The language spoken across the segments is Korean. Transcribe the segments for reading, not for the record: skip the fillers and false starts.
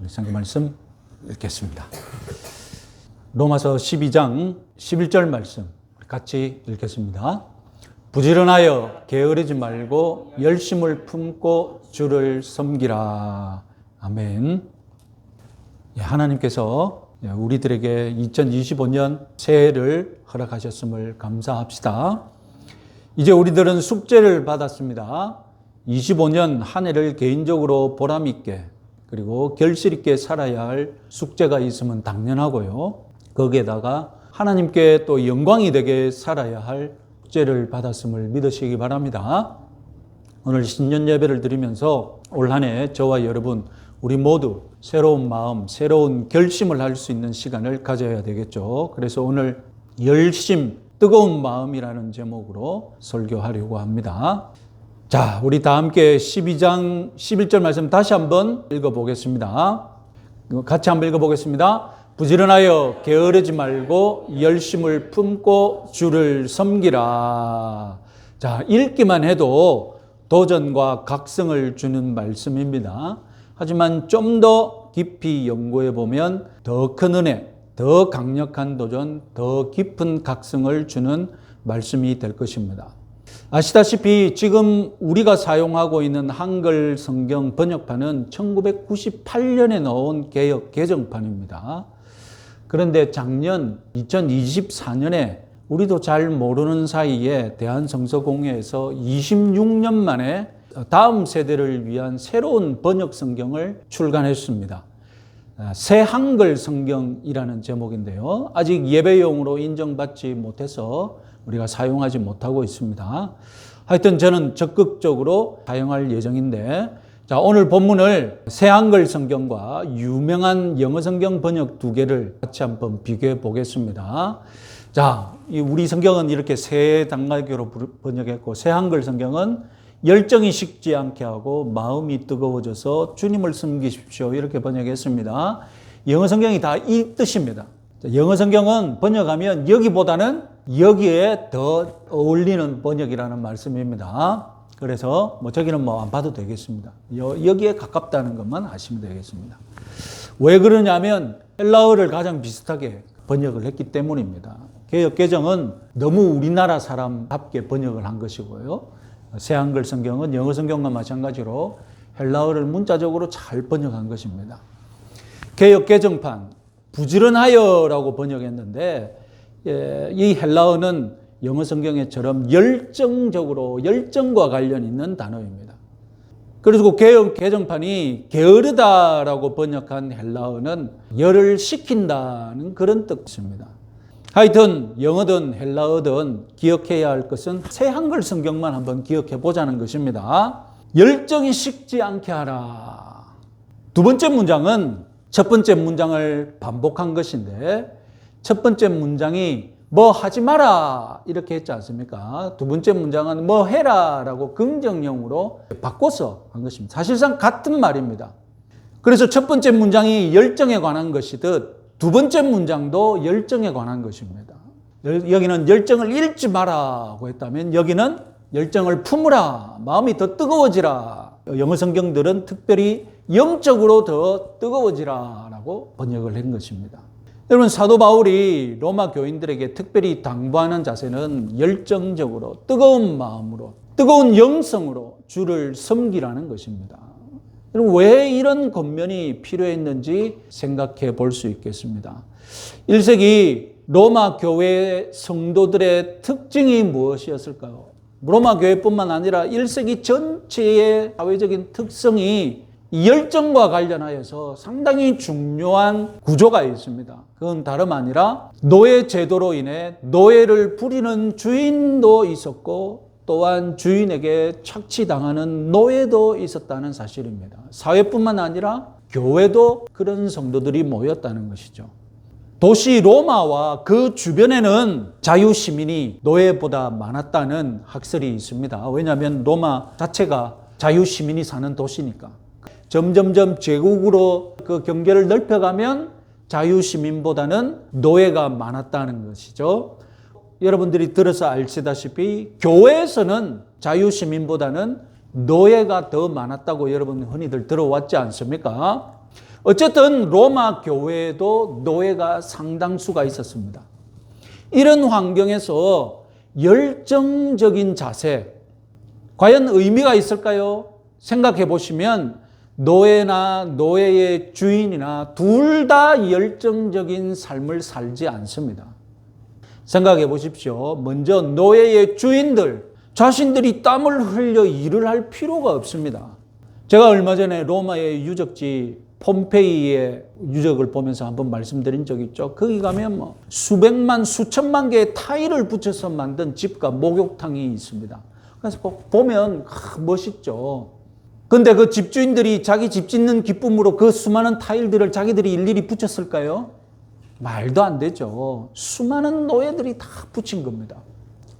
성경 말씀 읽겠습니다. 로마서 12장 11절 말씀 같이 읽겠습니다. 부지런하여 게으르지 말고 열심을 품고 주를 섬기라. 아멘. 하나님께서 우리들에게 2025년 새해를 허락하셨음을 감사합시다. 이제 우리들은 숙제를 받았습니다. 25년 한 해를 개인적으로 보람 있게 그리고 결실 있게 살아야 할 숙제가 있으면 당연하고요. 거기에다가 하나님께 또 영광이 되게 살아야 할 숙제를 받았음을 믿으시기 바랍니다. 오늘 신년 예배를 드리면서 올 한 해 저와 여러분 우리 모두 새로운 마음, 새로운 결심을 할 수 있는 시간을 가져야 되겠죠. 그래서 오늘 열심, 뜨거운 마음이라는 제목으로 설교하려고 합니다. 자, 우리 다 함께 12장 11절 말씀 다시 한번 읽어보겠습니다. 같이 한번 읽어보겠습니다. 부지런하여 게으르지 말고 열심을 품고 주를 섬기라. 자, 읽기만 해도 도전과 각성을 주는 말씀입니다. 하지만 좀 더 깊이 연구해 보면 더 큰 은혜, 더 강력한 도전, 더 깊은 각성을 주는 말씀이 될 것입니다. 아시다시피 지금 우리가 사용하고 있는 한글 성경 번역판은 1998년에 나온 개역 개정판입니다. 그런데 작년 2024년에 우리도 잘 모르는 사이에 대한성서공회에서 26년 만에 다음 세대를 위한 새로운 번역 성경을 출간했습니다. 새 한글 성경이라는 제목인데요. 아직 예배용으로 인정받지 못해서 우리가 사용하지 못하고 있습니다. 하여튼 저는 적극적으로 사용할 예정인데, 자, 오늘 본문을 새 한글 성경과 유명한 영어 성경 번역 두 개를 같이 한번 비교해 보겠습니다. 자, 우리 성경은 이렇게 새 단갈기로 번역했고, 새 한글 성경은 열정이 식지 않게 하고 마음이 뜨거워져서 주님을 섬기십시오 이렇게 번역했습니다. 영어 성경이 다 이 뜻입니다. 영어 성경은 번역하면 여기보다는 여기에 더 어울리는 번역이라는 말씀입니다. 그래서 저기는 안 봐도 되겠습니다. 여기에 가깝다는 것만 아시면 되겠습니다. 왜 그러냐면 헬라어를 가장 비슷하게 번역을 했기 때문입니다. 개역 개정은 너무 우리나라 사람답게 번역을 한 것이고요. 새 한글 성경은 영어 성경과 마찬가지로 헬라어를 문자적으로 잘 번역한 것입니다. 개역 개정판 부지런하여라고 번역했는데 이 헬라어는 영어 성경에처럼 열정적으로 열정과 관련 있는 단어입니다. 그리고 개역 개정판이 게으르다라고 번역한 헬라어는 열을 식힌다는 그런 뜻입니다. 하여튼 영어든 헬라어든 기억해야 할 것은 새 한글 성경만 한번 기억해 보자는 것입니다. 열정이 식지 않게 하라. 두 번째 문장은 첫 번째 문장을 반복한 것인데 첫 번째 문장이 뭐 하지 마라 이렇게 했지 않습니까? 두 번째 문장은 뭐 해라 라고 긍정형으로 바꿔서 한 것입니다. 사실상 같은 말입니다. 그래서 첫 번째 문장이 열정에 관한 것이듯 두 번째 문장도 열정에 관한 것입니다. 여기는 열정을 잃지 마라고 했다면 여기는 열정을 품으라, 마음이 더 뜨거워지라. 영어 성경들은 특별히 영적으로 더 뜨거워지라 라고 번역을 한 것입니다. 여러분, 사도 바울이 로마 교인들에게 특별히 당부하는 자세는 열정적으로 뜨거운 마음으로 뜨거운 영성으로 주를 섬기라는 것입니다. 여러분, 왜 이런 권면이 필요했는지 생각해 볼 수 있겠습니다. 1세기 로마 교회 성도들의 특징이 무엇이었을까요? 로마 교회뿐만 아니라 1세기 전체의 사회적인 특성이 열정과 관련하여서 상당히 중요한 구조가 있습니다. 그건 다름 아니라 노예 제도로 인해 노예를 부리는 주인도 있었고 또한 주인에게 착취당하는 노예도 있었다는 사실입니다. 사회뿐만 아니라 교회도 그런 성도들이 모였다는 것이죠. 도시 로마와 그 주변에는 자유시민이 노예보다 많았다는 학설이 있습니다. 왜냐하면 로마 자체가 자유시민이 사는 도시니까. 점점점 제국으로 그 경계를 넓혀가면 자유시민보다는 노예가 많았다는 것이죠. 여러분들이 들어서 아시다시피 교회에서는 자유시민보다는 노예가 더 많았다고 여러분 흔히들 들어왔지 않습니까? 어쨌든 로마 교회에도 노예가 상당수가 있었습니다. 이런 환경에서 열정적인 자세, 과연 의미가 있을까요? 생각해 보시면 노예나 노예의 주인이나 둘 다 열정적인 삶을 살지 않습니다. 생각해 보십시오. 먼저 노예의 주인들, 자신들이 땀을 흘려 일을 할 필요가 없습니다. 제가 얼마 전에 로마의 유적지 폼페이의 유적을 보면서 한번 말씀드린 적이 있죠. 거기 가면 수백만, 수천만 개의 타일을 붙여서 만든 집과 목욕탕이 있습니다. 그래서 보면 멋있죠. 근데 그 집주인들이 자기 집 짓는 기쁨으로 그 수많은 타일들을 자기들이 일일이 붙였을까요? 말도 안 되죠. 수많은 노예들이 다 붙인 겁니다.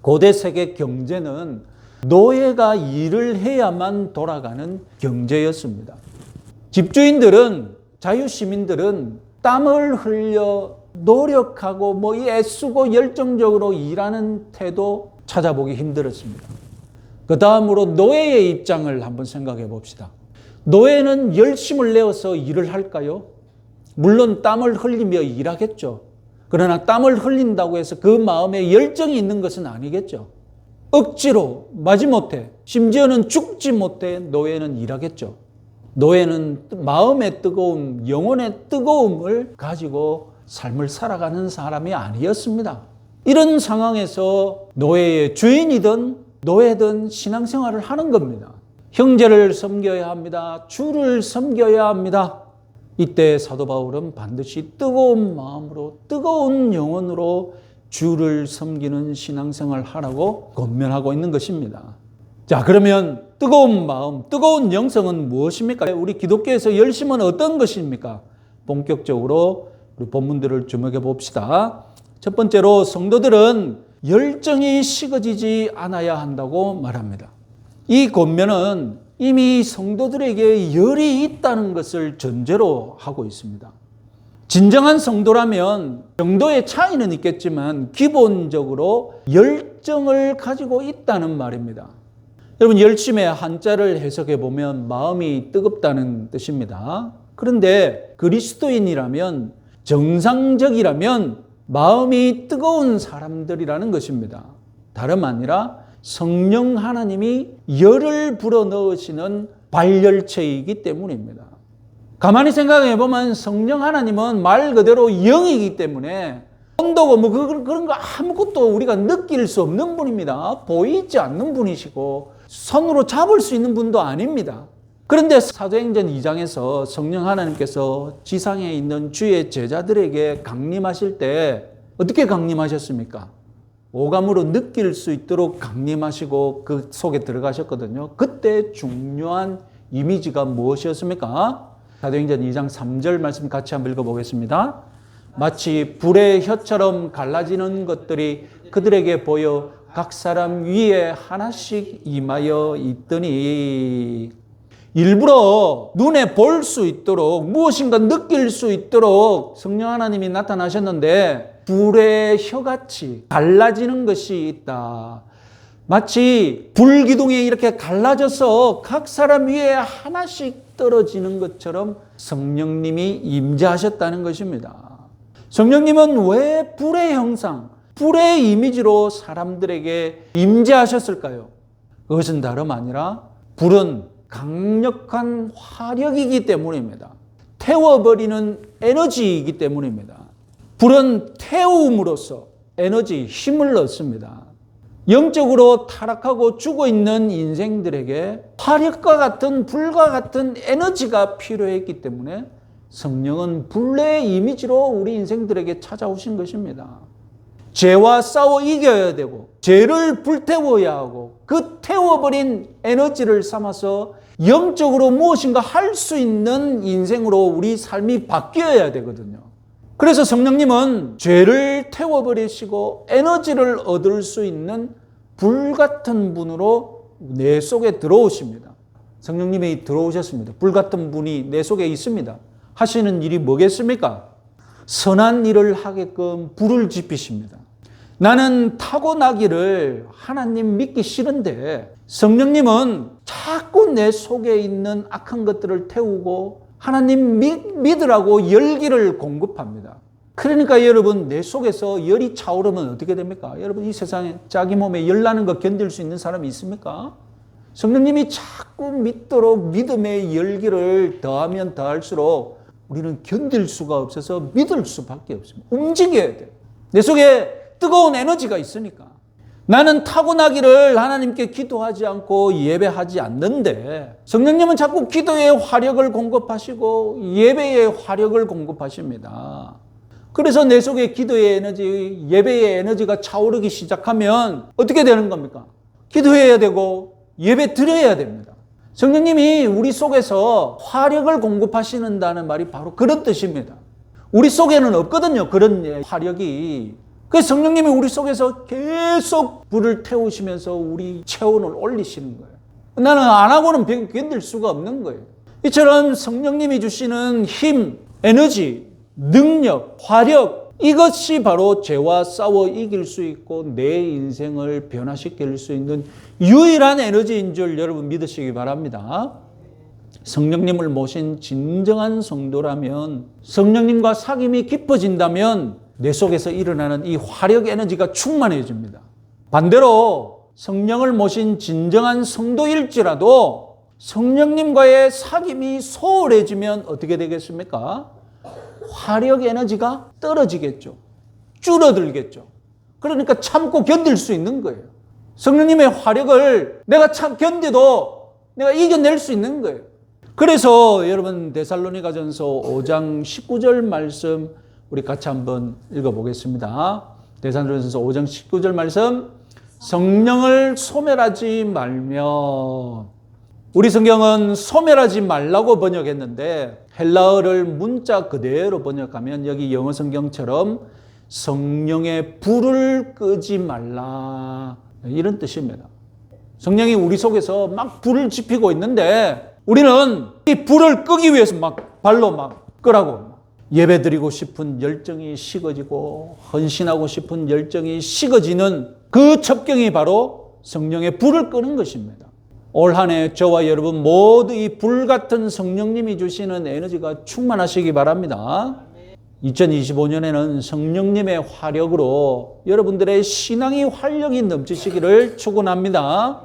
고대 세계 경제는 노예가 일을 해야만 돌아가는 경제였습니다. 집주인들은, 자유시민들은 땀을 흘려 노력하고 애쓰고 열정적으로 일하는 태도 찾아보기 힘들었습니다. 그 다음으로 노예의 입장을 한번 생각해 봅시다. 노예는 열심을 내어서 일을 할까요? 물론 땀을 흘리며 일하겠죠. 그러나 땀을 흘린다고 해서 그 마음에 열정이 있는 것은 아니겠죠. 억지로 마지못해, 심지어는 죽지 못해 노예는 일하겠죠. 노예는 마음의 뜨거움, 영혼의 뜨거움을 가지고 삶을 살아가는 사람이 아니었습니다. 이런 상황에서 노예의 주인이든 노예든 신앙생활을 하는 겁니다. 형제를 섬겨야 합니다. 주를 섬겨야 합니다. 이때 사도 바울은 반드시 뜨거운 마음으로, 뜨거운 영혼으로 주를 섬기는 신앙생활을 하라고 권면하고 있는 것입니다. 자, 그러면 뜨거운 마음, 뜨거운 영성은 무엇입니까? 우리 기독교에서 열심은 어떤 것입니까? 본격적으로 우리 본문들을 주목해 봅시다. 첫 번째로 성도들은 열정이 식어지지 않아야 한다고 말합니다. 이 권면은 이미 성도들에게 열이 있다는 것을 전제로 하고 있습니다. 진정한 성도라면 정도의 차이는 있겠지만 기본적으로 열정을 가지고 있다는 말입니다. 여러분, 열심의 한자를 해석해 보면 마음이 뜨겁다는 뜻입니다. 그런데 그리스도인이라면, 정상적이라면 마음이 뜨거운 사람들이라는 것입니다. 다름 아니라 성령 하나님이 열을 불어넣으시는 발열체이기 때문입니다. 가만히 생각해 보면 성령 하나님은 말 그대로 영이기 때문에 온도고 그런 거 아무것도 우리가 느낄 수 없는 분입니다. 보이지 않는 분이시고 손으로 잡을 수 있는 분도 아닙니다. 그런데 사도행전 2장에서 성령 하나님께서 지상에 있는 주의 제자들에게 강림하실 때 어떻게 강림하셨습니까? 오감으로 느낄 수 있도록 강림하시고 그 속에 들어가셨거든요. 그때 중요한 이미지가 무엇이었습니까? 사도행전 2장 3절 말씀 같이 한번 읽어보겠습니다. 마치 불의 혀처럼 갈라지는 것들이 그들에게 보여 각 사람 위에 하나씩 임하여 있더니, 일부러 눈에 볼 수 있도록, 무엇인가 느낄 수 있도록 성령 하나님이 나타나셨는데 불의 혀같이 갈라지는 것이 있다. 마치 불기둥이 이렇게 갈라져서 각 사람 위에 하나씩 떨어지는 것처럼 성령님이 임재하셨다는 것입니다. 성령님은 왜 불의 형상, 불의 이미지로 사람들에게 임재하셨을까요? 그것은 다름 아니라 불은 강력한 화력이기 때문입니다. 태워버리는 에너지이기 때문입니다. 불은 태움으로써 에너지, 힘을 얻습니다. 영적으로 타락하고 죽어있는 인생들에게 화력과 같은, 불과 같은 에너지가 필요했기 때문에 성령은 불의 이미지로 우리 인생들에게 찾아오신 것입니다. 죄와 싸워 이겨야 되고 죄를 불태워야 하고 그 태워버린 에너지를 삼아서 영적으로 무엇인가 할 수 있는 인생으로 우리 삶이 바뀌어야 되거든요. 그래서 성령님은 죄를 태워버리시고 에너지를 얻을 수 있는 불같은 분으로 내 속에 들어오십니다. 성령님이 들어오셨습니다. 불같은 분이 내 속에 있습니다. 하시는 일이 뭐겠습니까? 선한 일을 하게끔 불을 지피십니다. 나는 타고나기를 하나님 믿기 싫은데 성령님은 자꾸 내 속에 있는 악한 것들을 태우고 하나님 믿으라고 열기를 공급합니다. 그러니까 여러분, 내 속에서 열이 차오르면 어떻게 됩니까? 여러분, 이 세상에 자기 몸에 열 나는 거 견딜 수 있는 사람이 있습니까? 성령님이 자꾸 믿도록 믿음의 열기를 더하면 더할수록 우리는 견딜 수가 없어서 믿을 수밖에 없습니다. 움직여야 돼요. 내 속에 뜨거운 에너지가 있으니까. 나는 타고나기를 하나님께 기도하지 않고 예배하지 않는데 성령님은 자꾸 기도에 화력을 공급하시고 예배에 화력을 공급하십니다. 그래서 내 속에 기도의 에너지, 예배의 에너지가 차오르기 시작하면 어떻게 되는 겁니까? 기도해야 되고 예배 드려야 됩니다. 성령님이 우리 속에서 화력을 공급하시는다는 말이 바로 그런 뜻입니다. 우리 속에는 없거든요, 그런 화력이. 그래서 성령님이 우리 속에서 계속 불을 태우시면서 우리 체온을 올리시는 거예요. 나는 안 하고는 견딜 수가 없는 거예요. 이처럼 성령님이 주시는 힘, 에너지, 능력, 화력, 이것이 바로 죄와 싸워 이길 수 있고 내 인생을 변화시킬 수 있는 유일한 에너지인 줄 여러분 믿으시기 바랍니다. 성령님을 모신 진정한 성도라면, 성령님과 사귐이 깊어진다면 내 속에서 일어나는 이 화력 에너지가 충만해집니다. 반대로 성령을 모신 진정한 성도일지라도 성령님과의 사귐이 소홀해지면 어떻게 되겠습니까? 화력 에너지가 떨어지겠죠. 줄어들겠죠. 그러니까 참고 견딜 수 있는 거예요. 성령님의 화력을 내가 참 견디도 내가 이겨낼 수 있는 거예요. 그래서 여러분 데살로니가전서 5장 19절 말씀 우리 같이 한번 읽어보겠습니다. 데살로니가전서 5장 19절 말씀, 성령을 소멸하지 말며, 우리 성경은 소멸하지 말라고 번역했는데 헬라어를 문자 그대로 번역하면 여기 영어 성경처럼 성령의 불을 끄지 말라, 이런 뜻입니다. 성령이 우리 속에서 막 불을 지피고 있는데 우리는 이 불을 끄기 위해서 막 발로 막 끄라고, 예배드리고 싶은 열정이 식어지고 헌신하고 싶은 열정이 식어지는 그 첩경이 바로 성령의 불을 끄는 것입니다. 올 한 해 저와 여러분 모두 이 불같은 성령님이 주시는 에너지가 충만하시기 바랍니다. 2025년에는 성령님의 화력으로 여러분들의 신앙이 활력이 넘치시기를 축원합니다.